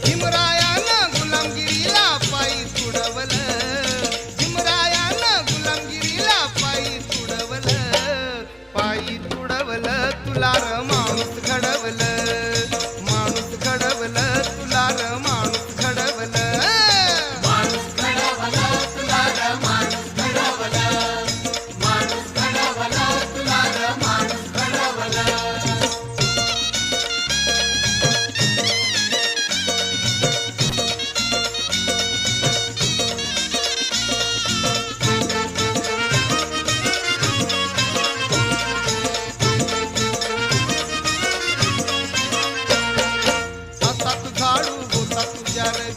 भीमरायानं गुलामगिरीला पायी तुडवलं, भीमरायानं गुलामगिरीला पायी तुडवलं, पायी तुडवलं तुला र माणूस घडवलं, माणूस घडवलं तुला र माणूस घडवलं, माणूस घडवलं तुला र माणूस घडवलं, माणूस घडवलं तुला र माणूस घडवलं. हातात झाडू होता तुझ्या रे